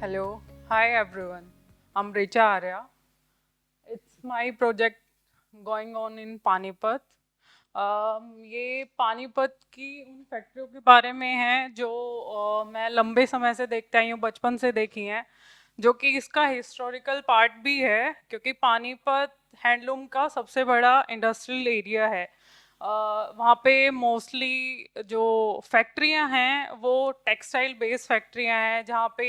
Hello, hi everyone. I'm Richa Arya. It's my project going on in Panipat. ये पानीपत की उन फैक्ट्रियों के बारे में है जो मैं लंबे समय से देखते आई हूँ, बचपन से देखी हैं, जो कि इसका हिस्टोरिकल पार्ट भी है क्योंकि पानीपत हैंडलूम का सबसे बड़ा इंडस्ट्रियल एरिया है. वहाँ पे मोस्टली जो फैक्ट्रियाँ हैं वो टेक्सटाइल बेस्ड फैक्ट्रियाँ हैं जहाँ पे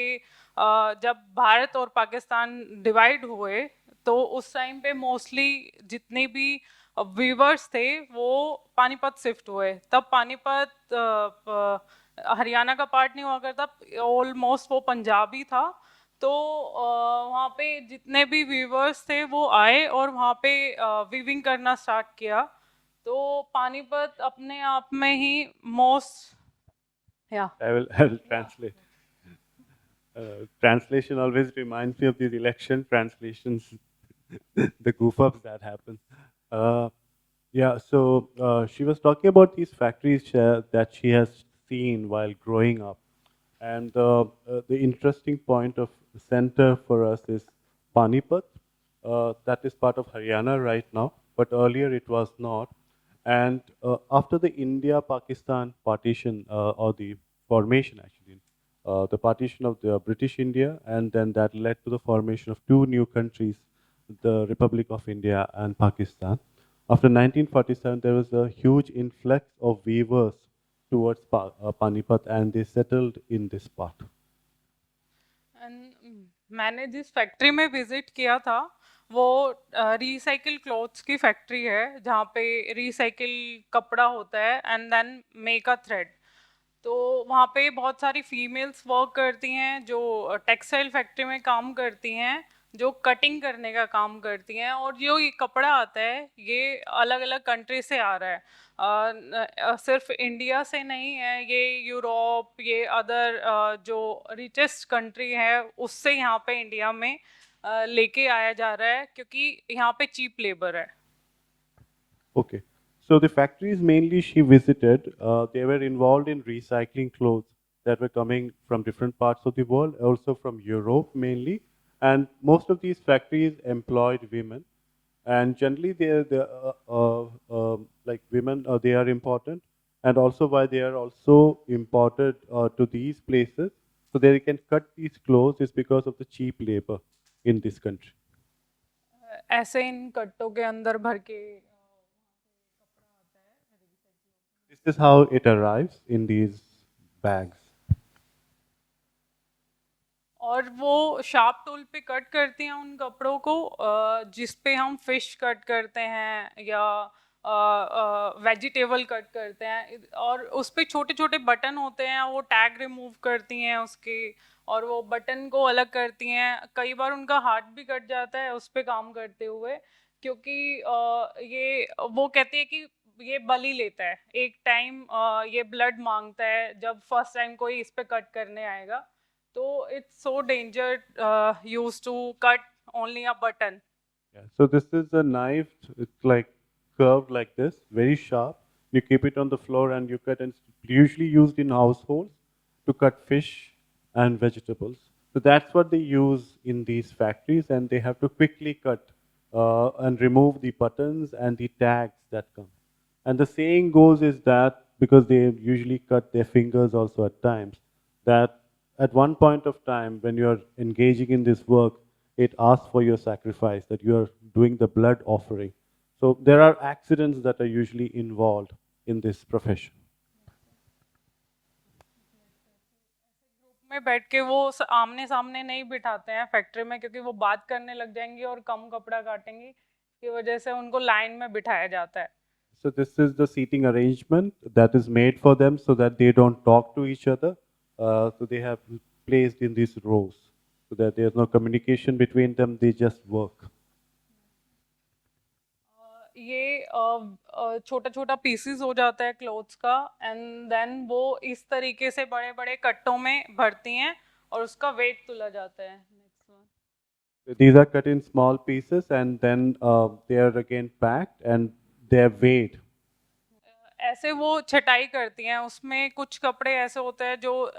जब भारत और पाकिस्तान डिवाइड हुए तो उस टाइम पे मोस्टली जितने भी वीवर्स थे वो पानीपत शिफ्ट हुए. तब पानीपत हरियाणा का पार्ट नहीं हुआ करता, ऑलमोस्ट वो पंजाबी था. तो वहाँ पे जितने भी वीवर्स थे वो आए और वहाँ पे वीविंग करना स्टार्ट किया. तो पानीपत अपने आप में ही मोस्ट या I will translate. Translation always reminds me of these election translations, the goof ups that happen. Uh, yeah, so she was talking about these factories that she has seen while growing up. And the interesting point of center for us is Panipat. That is part of Haryana right now, but earlier it was not. And after the India-Pakistan partition, or the formation actually, the partition of the British India, and then that led to the formation of two new countries, the Republic of India and Pakistan. After 1947, there was a huge influx of weavers towards Panipat, and they settled in this part. मैंने जिस factory में visit किया था वो recycle clothes की factory है जहाँ पे रिसाइकिल कपड़ा होता है and then make a thread. तो वहाँ पे बहुत सारी फीमेल्स वर्क करती हैं जो टेक्सटाइल फैक्ट्री में काम करती हैं, जो कटिंग करने का काम करती हैं. और जो ये कपड़ा आता है ये अलग अलग कंट्री से आ रहा है. सिर्फ इंडिया से नहीं है, ये यूरोप, ये अदर जो रिचेस्ट कंट्री है उससे यहाँ पे इंडिया में लेके आया जा रहा है क्योंकि यहाँ पे चीप लेबर है. Okay. So the factories mainly she visited, they were involved in recycling clothes that were coming from different parts of the world, also from Europe mainly. And most of these factories employed women. And generally, like women, they are important. And also, why they are also imported to these places so they can cut these clothes is because of the cheap labor in this country. ऐसे इन कट्टों के अंदर भर के This is how it arrives in these bags. और वो sharp tool पे cut करती हैं उन कपड़ों को जिस पे हम फिश कट करते हैं या वेजिटेबल कट करते हैं. और उस पे छोटे छोटे बटन होते हैं, वो टैग रिमूव करती हैं उसके और वो बटन को अलग करती हैं. कई बार उनका हाथ भी कट जाता है उस पे काम करते हुए क्योंकि ये वो कहती है कि ये बलि लेता है एक टाइम, ये ब्लड मांगता है जब फर्स्ट टाइम कोई इस पे कट करने आएगा. तो it's so danger used to cut only a button. Yeah. So this is a knife. It's like curved like this, very sharp. You keep it on the floor and you cut, and it's usually used in households to cut fish and vegetables. So that's what they use in these factories, and they have to quickly cut and remove the buttons and the tags that come. And the saying goes is that because they usually cut their fingers also at times, that at one point of time when you're engaging in this work, it asks for your sacrifice, that you are doing the blood offering. So there are accidents that are usually involved in this profession. में बैठ के वो आमने सामने नहीं बिठाते हैं factory में क्योंकि वो बात करने लग जाएंगी और कम कपड़ा काटेंगी की वजह से उनको लाइन में बिठाया जाता है. So this is the seating arrangement that is made for them so that they don't talk to each other. So they have placed in these rows so that there's no communication between them. They just work. ये छोटा छोटा pieces हो जाता है clothes का and then वो इस तरीके से बड़े बड़े कट्टों में भरती हैं और उसका वेट तुला जाता है. Next one. These are cut in small pieces and then they are again packed and they are weighed. ऐसे वो छटाई करती हैं, उसमें कुछ कपड़े ऐसे होते हैं जो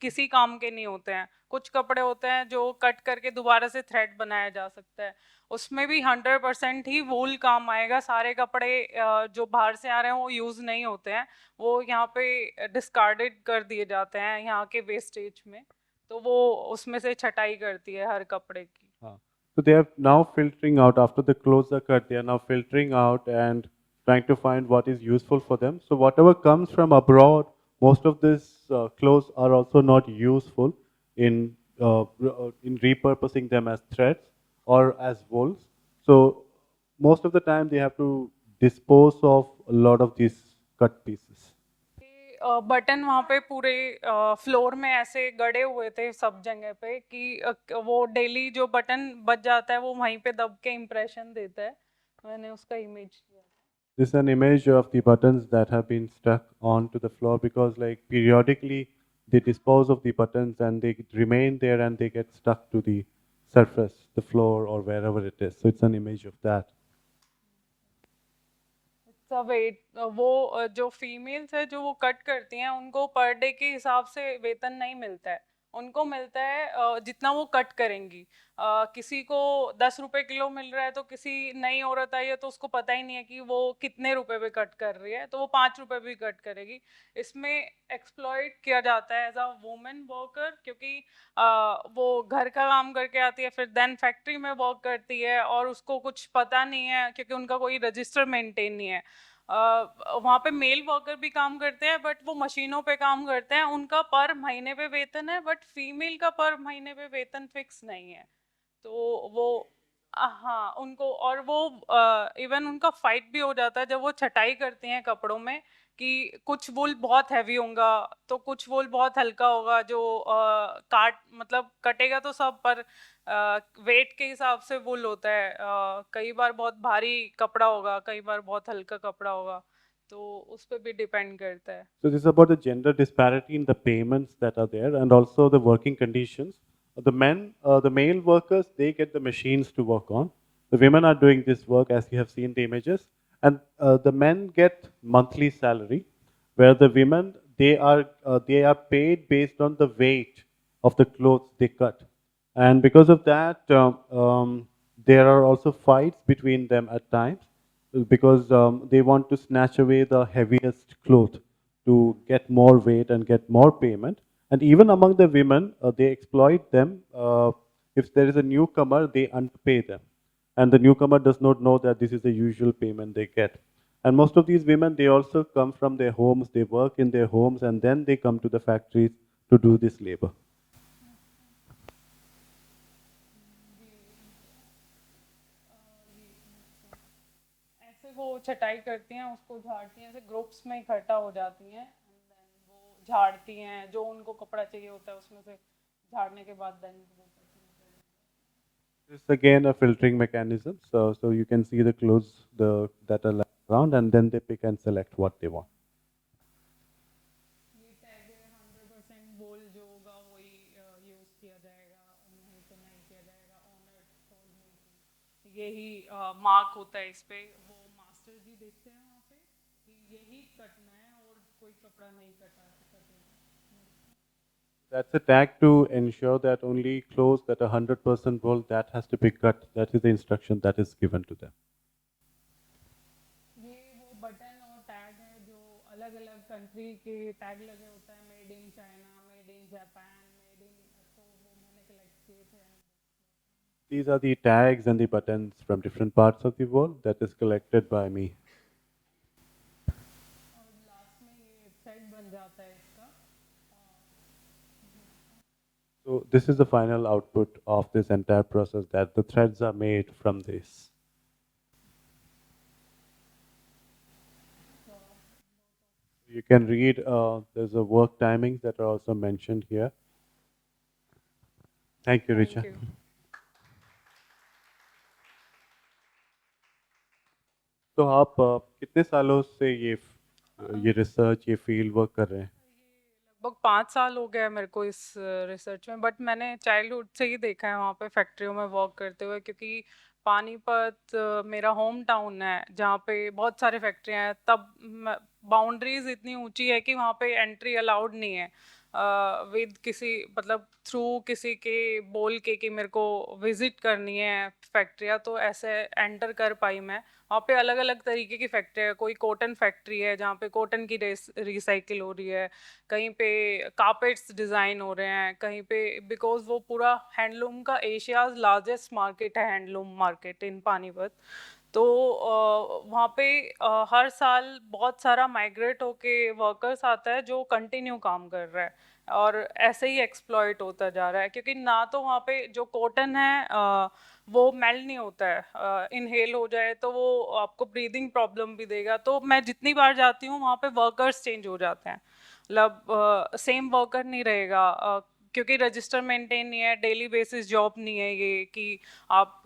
किसी काम के नहीं होते हैं, कुछ कपड़े होते हैं जो कट करके दोबारा से थ्रेड बनाया जा सकता है। उसमें भी 100% ही वूल काम आएगा। सारे कपड़े जो बाहर से आ रहे हैं वो यूज़ नहीं होते हैं, वो यहाँ पे डिस्कार्डेड कर दिए जाते हैं यहाँ के वेस्टेज में, तो वो उसमें से छटाई करती है हर कपड़े की। हाँ. So they are now filtering out after the clothes are cut. They are now filtering out and trying to find what is useful for them. So whatever comes from abroad, most of these clothes are also not useful in repurposing them as threads or as wools. So most of the time they have to dispose of a lot of these cut pieces. Button वहाँ पे पूरे floor में ऐसे गड़े हुए थे सब जगह पे कि वो डेली जो बटन बच जाता है वो वहीं पे दब के इम्प्रेशन देता है। मैंने उसका इमेज किया। This is an image of the buttons that have been stuck onto the floor because like periodically they dispose of the buttons and they remain there and they get stuck to the surface, the floor or wherever it is. So it's an image of that. Wait वो जो females है जो वो cut करती हैं उनको per day के हिसाब से वेतन नहीं मिलता है, उनको मिलता है जितना वो कट करेंगी। किसी को 10 रुपए किलो मिल रहा है तो किसी नई औरत आई है तो उसको पता ही नहीं है कि वो कितने रुपए पे कट कर रही है, तो वो 5 रुपए भी कट करेगी। इसमें एक्सप्लॉइट किया जाता है एज अ वुमेन वर्कर, क्योंकि वो घर का काम करके आती है फिर देन फैक्ट्री में वर्क करती है और उसको कुछ पता नहीं है क्योंकि उनका कोई रजिस्टर मेंटेन नहीं है। वहाँ पे मेल वर्कर भी काम करते हैं बट वो मशीनों पे काम करते हैं, उनका पर महीने पे वेतन है, बट फीमेल का पर महीने पे वेतन फिक्स नहीं है। तो वो हाँ उनको, और वो इवन उनका फाइट भी हो जाता है जब वो छटाई करती हैं कपड़ों में कि कुछ वूल बहुत हैवी होगा तो कुछ वूल बहुत हल्का होगा, जो काट मतलब कटेगा तो सब पर वेट के हिसाब से वूल होता है। कई बार बहुत भारी कपड़ा होगा, कई बार बहुत हल्का कपड़ा होगा, तो उस पर भी डिपेंड करता है। So this is about the gender disparity in the payments that are there and also the working conditions. The male workers, they get the machines to work on. The women are doing this work as you have seen the images. And the men get monthly salary, where the women, they are paid based on the weight of the clothes they cut. And because of that, there are also fights between them at times because they want to snatch away the heaviest cloth to get more weight and get more payment. And even among the women, they exploit them. If there is a newcomer, they underpay them. And the newcomer does not know that this is the usual payment they get. And most of these women, they also come from their homes, they work in their homes, and then they come to the factories to do this labor. ऐसे वो छटाई करती हैं, उसको झाड़ती हैं, ऐसे groups में इकट्ठा हो जाती हैं and then वो झाड़ती हैं जो उनको कपड़ा चाहिए होता है उसमें से, झाड़ने के बाद देन वो This is again a filtering mechanism. So you can see the clothes that are lying around, and then they pick and select what they want. ये टैग 100% बोल जो होगा वही यूज किया जाएगा, नहीं तो नहीं किया जाएगा। ऑनर यही मार्क होता है इस पे, वो मास्टर जी देखते हैं वहाँ पे कि यही कटना है और कोई कपड़ा नहीं कटेगा। That's a tag to ensure that only clothes that are 100% wool, that has to be cut. That is the instruction that is given to them. ये वो बटन और टैग है जो अलग अलग कंट्री के टैग लगे होता है, made in China, made in Japan, made in, तो वो मैंने कलेक्ट किए थे। These are the tags and the buttons from different parts of the world that is collected by me. और लास्ट में ये सेट बन जाता है इसका। So this is the final output of this entire process, that the threads are made from this. You can read, there's a work timings that are also mentioned here. Thank you, Richa. Thank you. तो आप कितने सालों से ये research, ये field work कर रहे हैं? लगभग 5 साल हो गया मेरे को इस रिसर्च में, बट मैंने चाइल्डहुड से ही देखा है वहाँ पे फैक्ट्रियों में वर्क करते हुए, क्योंकि पानीपत मेरा होम टाउन है जहाँ पे बहुत सारे फैक्ट्रियाँ हैं। तब बाउंड्रीज इतनी ऊंची है कि वहाँ पे एंट्री अलाउड नहीं है विद किसी मतलब थ्रू किसी के बोल के कि मेरे को विजिट करनी है फैक्ट्रियाँ, तो ऐसे एंटर कर पाई मैं। वहाँ पे अलग अलग तरीके की फैक्ट्री है। कोई कॉटन फैक्ट्री है जहाँ पे कॉटन की रिसाइकिल हो रही है, कहीं पे कारपेट्स डिज़ाइन हो रहे हैं, कहीं पे बिकॉज वो पूरा हैंडलूम का एशियाज़ लार्जेस्ट मार्केट है, हैंडलूम मार्केट इन पानीपत। तो वहाँ पे हर साल बहुत सारा माइग्रेट होके वर्कर्स आता है जो कंटिन्यू काम कर रहा है और ऐसे ही एक्सप्लॉइट होता जा रहा है, क्योंकि ना तो वहाँ पे जो कॉटन है वो मेल्ट नहीं होता है, इनहेल हो जाए तो वो आपको ब्रीदिंग प्रॉब्लम भी देगा। तो मैं जितनी बार जाती हूँ वहाँ पे वर्कर्स चेंज हो जाते हैं, मतलब सेम वर्कर नहीं रहेगा, क्योंकि रजिस्टर मेंटेन नहीं है, डेली बेसिस जॉब नहीं है ये कि आप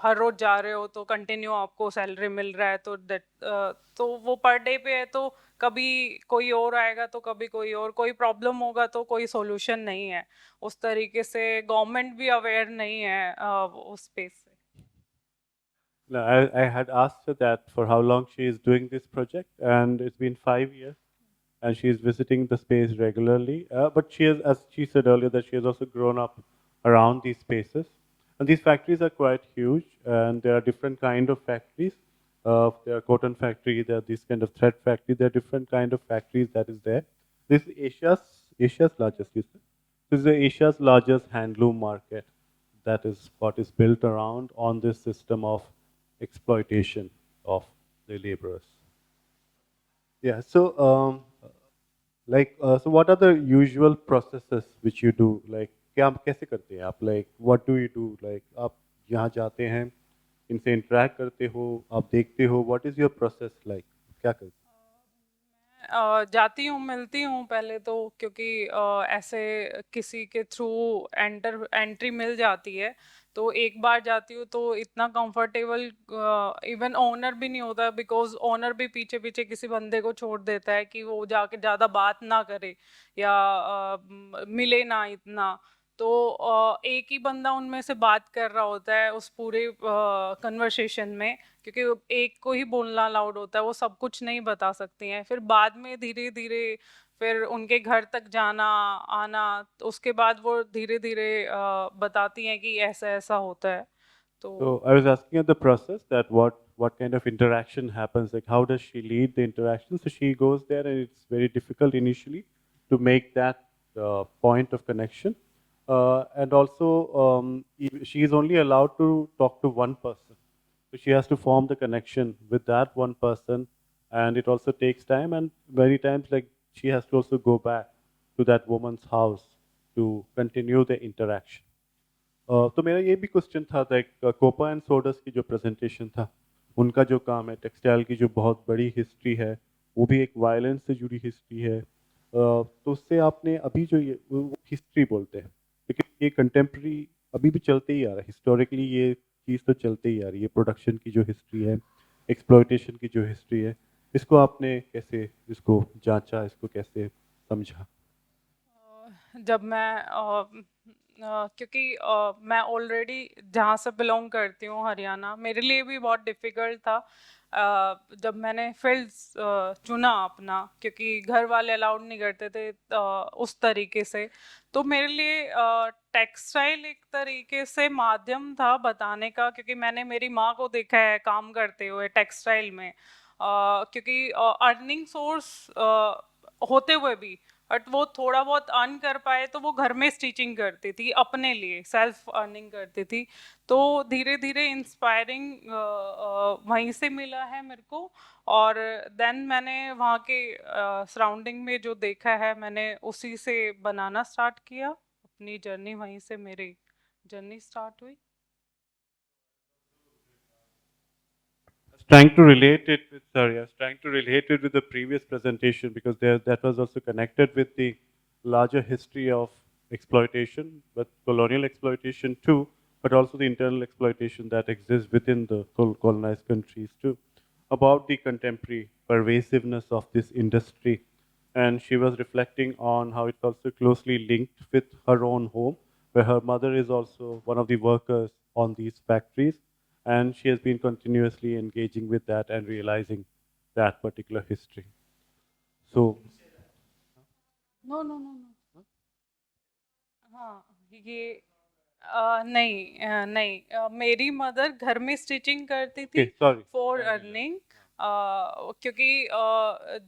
हर रोज जा रहे हो तो कंटिन्यू आपको सैलरी मिल रहा है, तो दैट तो वो पर डे पे है। तो कभी कोई और आएगा तो कभी कोई और, कोई प्रॉब्लम होगा तो कोई सॉल्यूशन नहीं है। उस तरीके से गवर्नमेंट भी अवेयर नहीं है उस स्पेस से। No, I had asked her that for how long she is doing this project, and it's been 5 years, and she is visiting the space regularly. But she has, as she said earlier, that she has also grown up around these spaces. And these factories are quite huge, and there are different kind of factories. There are cotton factory, there are this kind of thread factory, there are different kind of factories that is there. This is Asia's largest, you said? This is Asia's largest handloom market. That is what is built around on this system of exploitation of the laborers. Yeah. So, so what are the usual processes which you do? Like, क्या आप कैसे करते हैं आप? Like, what do you do? Like, आप यहाँ जाते हैं, इनसे interact करते हो, आप देखते हो. What is your process like? क्या करते हैं? जाती हूँ, मिलती हूँ पहले तो, क्योंकि ऐसे किसी के थ्रू एंट्री मिल जाती है तो एक बार जाती हूँ तो इतना कंफर्टेबल इवन ओनर भी नहीं होता, बिकॉज ओनर भी पीछे पीछे किसी बंदे को छोड़ देता है कि वो जाके ज़्यादा बात ना करे या मिले ना इतना। तो एक ही बंदा उनमें से बात कर रहा होता है उस पूरे कन्वर्सेशन में, क्योंकि एक को ही बोलना अलाउड होता है, वो सब कुछ नहीं बता सकती हैं। फिर बाद में धीरे धीरे फिर उनके घर तक जाना आना, तो उसके बाद वो धीरे धीरे बताती हैं कि ऐसा ऐसा होता है। तो So I was asking at the process that what kind of interaction happens, like how does she lead the interaction? So she goes there, and it's very difficult initially to make that point of connection, and also she is only allowed to talk to one person, so she has to form the connection with that one person, and it also takes time, and many times like she has to also go back to that woman's house to continue the interaction. तो मेरा ये भी question था like Copa and सोडस की जो presentation था, उनका जो काम है टेक्सटाइल की जो बहुत बड़ी हिस्ट्री है, वो भी एक वायलेंस से जुड़ी हिस्ट्री है। तो उससे आपने अभी जो ये हिस्ट्री बोलते हैं, लेकिन ये कंटेम्प्रेरी अभी भी चलते ही आ रहा है, हिस्टोरिकली ये चीज़ तो चलते ही आ रही है, प्रोडक्शन की जो हिस्ट्री है, एक्सप्लॉयटेशन की जो हिस्ट्री है, इसको आपने कैसे इसको जांचा, इसको कैसे समझा? जब मैं क्योंकि मैं ऑलरेडी जहाँ से बिलोंग करती हूँ हरियाणा, मेरे लिए भी बहुत डिफ़िकल्ट था जब मैंने फील्ड चुना अपना, क्योंकि घर वाले अलाउड नहीं करते थे उस तरीके से। तो मेरे लिए टेक्सटाइल एक तरीके से माध्यम था बताने का, क्योंकि मैंने मेरी माँ को देखा है काम करते हुए टेक्सटाइल में, क्योंकि अर्निंग सोर्स होते हुए भी बट वो थोड़ा बहुत अर्न कर पाए तो वो घर में स्टिचिंग करती थी, अपने लिए सेल्फ अर्निंग करती थी। तो धीरे धीरे इंस्पायरिंग वहीं से मिला है मेरे को। और देन मैंने वहाँ के सराउंडिंग में जो देखा है मैंने उसी से बनाना स्टार्ट किया, अपनी जर्नी वहीं से मेरी जर्नी स्टार्ट हुई। Trying to relate it with, sorry, I was trying to relate it with the previous presentation because there, that was also connected with the larger history of exploitation, but colonial exploitation too, but also the internal exploitation that exists within the colonized countries too, about the contemporary pervasiveness of this industry. And she was reflecting on how it's also closely linked with her own home, where her mother is also one of the workers on these factories, and she has been continuously engaging with that and realizing that particular history. So, no no no no हाँ ये नहीं नहीं मेरी mother घर में stitching करती थी okay, sorry. For Sorry, earning क्योंकि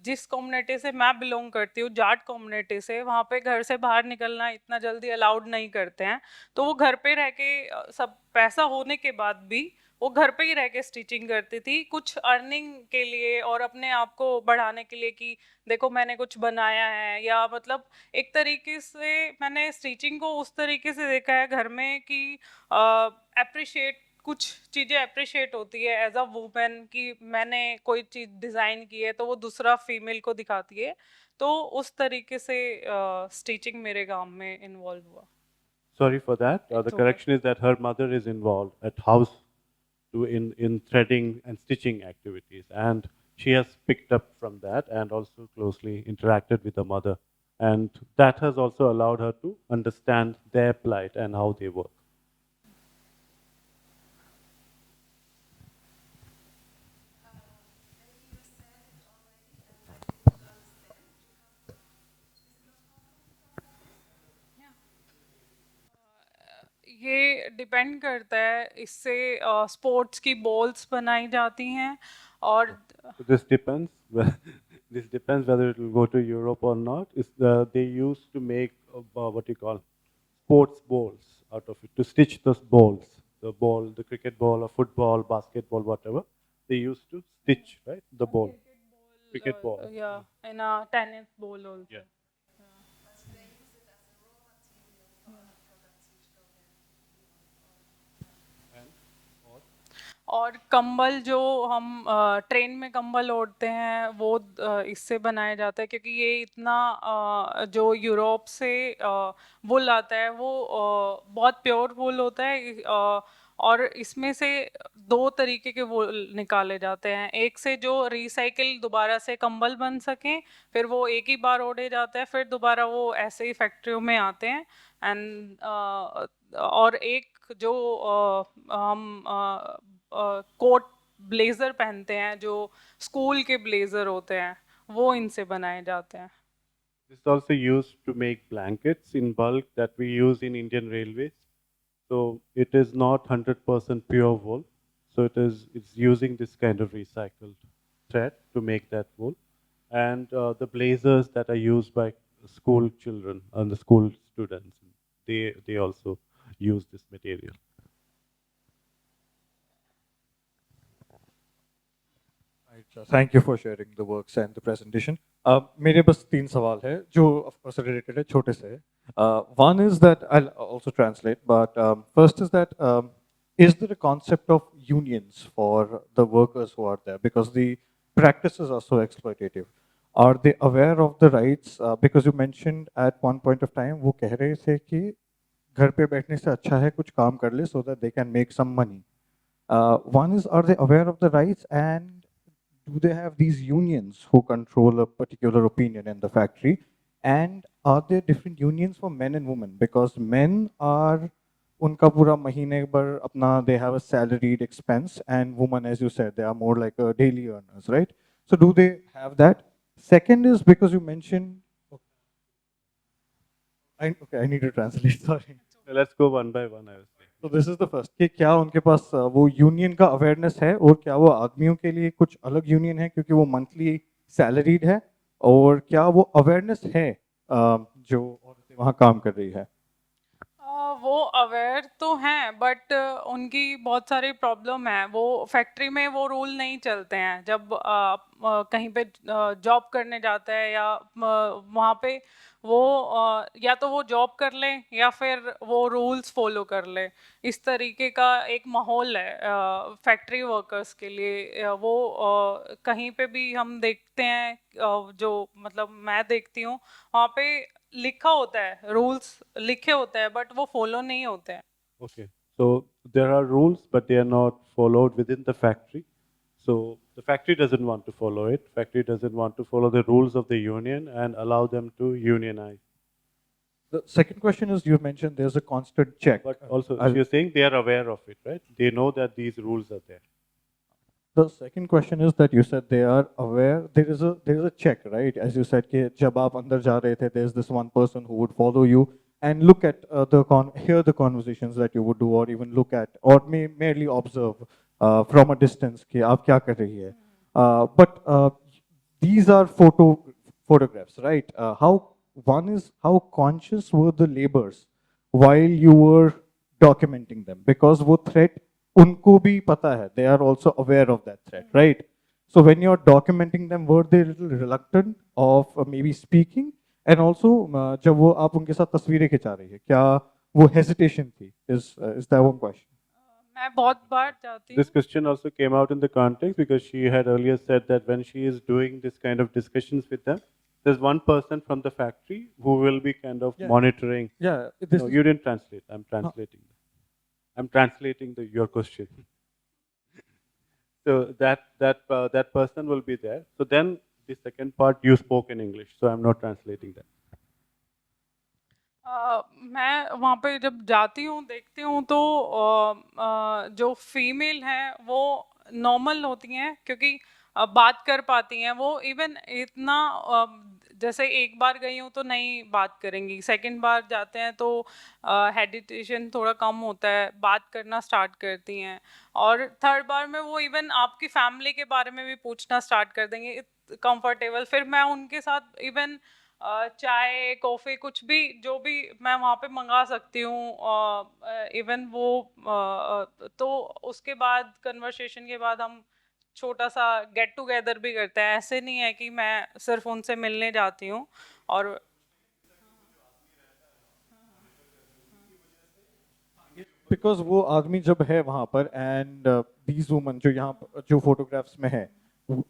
जिस कम्युनिटी से मैं बिलोंग करती हूँ जाट कम्युनिटी से वहाँ पे घर से बाहर निकलना इतना जल्दी अलाउड नहीं करते हैं तो वो घर पे रह के सब पैसा होने के बाद भी वो घर पे ही रह के स्टिचिंग करती थी कुछ अर्निंग के लिए और अपने आप को बढ़ाने के लिए कि देखो मैंने कुछ बनाया है या मतलब एक तरीके से मैंने स्टिचिंग को उस तरीके से देखा है घर में कि अप्रिशिएट कुछ चीज़ें अप्रिशिएट होती है एज अ वुमेन कि मैंने कोई चीज़ डिज़ाइन की है तो वो दूसरा फीमेल को दिखाती है तो उस तरीके से स्टिचिंग मेरे काम में इन्वॉल्व हुआ Sorry for that. The It's okay. correction is that her mother is involved at house in threading and stitching activities, and she has picked up from that and also closely interacted with the mother, and that has also allowed her to understand their plight and how they work. ये depend करता है इससे sports की balls बनाई जाती हैं और So this depends. This depends whether it will go to Europe or not. They used to make what you call sports balls out of it to stitch those balls, the ball, the cricket ball, or football, basketball, whatever. They used to stitch right the ball, cricket ball. या in tennis ball Yeah. Also और कंबल जो हम train में कंबल ओढ़ते हैं वो इससे बनाए जाते हैं क्योंकि ये इतना जो यूरोप से वुल आता है वो बहुत प्योर वुल होता है और इसमें से दो तरीके के वुल निकाले जाते हैं एक से जो रिसाइकिल दोबारा से कंबल बन सकें फिर वो एक ही बार ओढ़े जाते हैं फिर दोबारा वो ऐसे ही फैक्ट्रियों में आते हैं एंड और एक जो हम कोट ब्लेजर पहनते हैं जो स्कूल के ब्लेजर होते हैं वो इनसे बनाए जाते हैं This is also used to make blankets in bulk that we use in Indian Railways. So it is not 100% pure wool. So it's using this kind of recycled thread to make that wool. And the blazers that are used by school children and the school students, they also use this material. Right, thank you for sharing the works and the presentation. मेरे बस तीन सवाल है जो of course related है छोटे से. One is that I'll also translate, but first is that is there a concept of unions for the workers who are there because the practices are so exploitative? Are they aware of the rights? Because you mentioned at one point of time वो कह रहे थे कि घर पे बैठने से अच्छा है कुछ काम कर ले so that they can make some money. One is, are they aware of the rights, and do they have these unions who control a particular opinion in the factory? And are there different unions for men and women? Because men are unka pura mahine par apna, they have a salaried expense, and women, as you said, they are more like a daily earners, right? So do they have that? Second is because you mentioned, okay, I need to translate, sorry. Let's go one by one, I was saying. तो this is the first कि क्या उनके पास वो union का awareness है और क्या वो आदमियों के लिए कुछ अलग यूनियन है क्योंकि वो मंथली सैलरीड है और क्या वो अवेयरनेस है जो औरतें वहाँ काम कर रही है वो अवेयर तो हैं बट उनकी बहुत सारी प्रॉब्लम है वो फैक्ट्री में वो रूल नहीं चलते हैं जब कहीं पे जॉब करने जाता है या वहाँ पे वो या तो वो जॉब कर ले या फिर वो रूल्स फॉलो कर ले इस तरीके का एक माहौल है फैक्ट्री वर्कर्स के लिए वो कहीं पे भी हम देखते हैं जो मतलब मैं देखती हूँ वहाँ पे लिखा होता है रूल्स लिखे होते हैं बट वो फॉलो नहीं होते हैं Okay. So there are rules, but they are not followed within the factory. So the factory doesn't want to follow it. Factory doesn't want to follow the rules of the union and allow them to unionize. The second question is, you mentioned there's a constant check. But also, I'll- you're saying they are aware of it, right? They know that these rules are there. The second question is that you said they are aware. There is a check, right? As you said, कि जब आप अंदर जा रहे थे, there's this one person who would follow you and look at hear the conversations that you would do, or even look at, or merely observe from a distance कि आप क्या कर रही है. But these are photographs, right? How conscious were the laborers while you were documenting them? Because वो threat उनको भी पता है, they are also aware of that threat, right? So when you're documenting them, were they a little reluctant of maybe speaking? And also जब वो आप उनके साथ तस्वीरें खिंचा रही है, क्या वो hesitation थी? Is that one question? मैं बहुत बार जाती हूँ. This question also came out in the context because she had earlier said that when she is doing this kind of discussions with them, there's one person from the factory who will be kind of Yeah. monitoring. Yeah, No, you didn't translate. I'm translating. I'm translating your question. So that person will be there. So then the second part you spoke in English, so I'm not translating that. मैं वहाँ पे जब जाती हूँ देखती हूँ तो जो फीमेल हैं वो नॉर्मल होती हैं क्योंकि बात कर पाती हैं वो. इवन इतना जैसे एक बार गई हूँ तो नहीं बात करेंगी, सेकंड बार जाते हैं तो हेडिटेशन थोड़ा कम होता है, बात करना स्टार्ट करती हैं. और थर्ड बार में वो इवन आपकी फैमिली के बारे में भी पूछना स्टार्ट कर देंगे कंफर्टेबल. फिर मैं उनके साथ इवन चाय कॉफ़ी कुछ भी जो भी मैं वहाँ पे मंगा सकती हूँ. इवन वो तो उसके बाद कन्वर्सेशन के बाद हम छोटा सा गेट टुगेदर भी करते हैं. ऐसे नहीं है कि मैं सिर्फ उनसे मिलने जाती हूँ. और बिकॉज वो आदमी जब है वहाँ पर एंड दीज वुमन जो यहाँ जो फोटोग्राफ्स में है,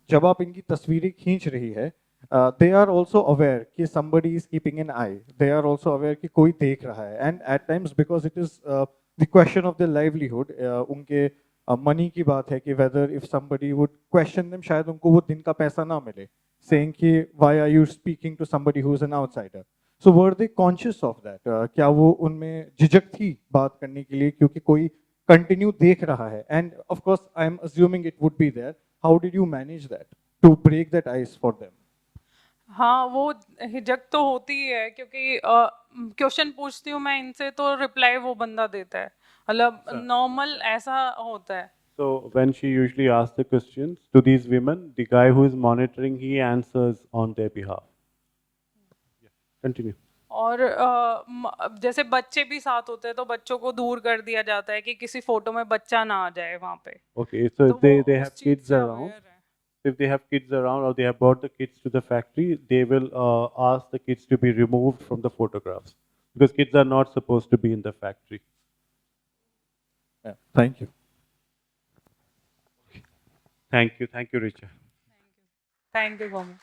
जब आप इनकी तस्वीरें खींच रही है, दे आर ऑल्सो अवेयर कि somebody is keeping an eye. They are also aware कि कोई देख रहा है. And at times because it is the question of the livelihood, उनके मनी की बात है कि whether if somebody would question them, शायद उनको वो दिन का पैसा ना मिले, saying कि why are you speaking to somebody who is an outsider. So were they conscious of that? क्या वो उनमें झिझक थी बात करने के लिए क्योंकि कोई कंटिन्यू देख रहा है? And of course I am assuming it would be there. How did you manage that to break that ice for them? हाँ, वो हिचक तो होती ही है क्योंकि क्वेश्चन पूछती हूँ मैं इनसे तो रिप्लाई वो बंदा देता है. मतलब नॉर्मल ऐसा होता है. So when she usually asks the questions to these women, the guy who is monitoring, he answers on their behalf. Yeah. Continue. और जैसे बच्चे भी साथ होते हैं तो बच्चों को दूर कर दिया जाता है कि किसी फोटो में बच्चा ना आ जाए वहाँ पे. Okay, so तो if they वो they उस have चीज़ kids से around. aware है. If they have kids around or they have brought the kids to the factory, they will ask the kids to be removed from the photographs because kids are not supposed to be in the factory. Yeah. Thank you. Thank you, Richa. Thank you, Gomi.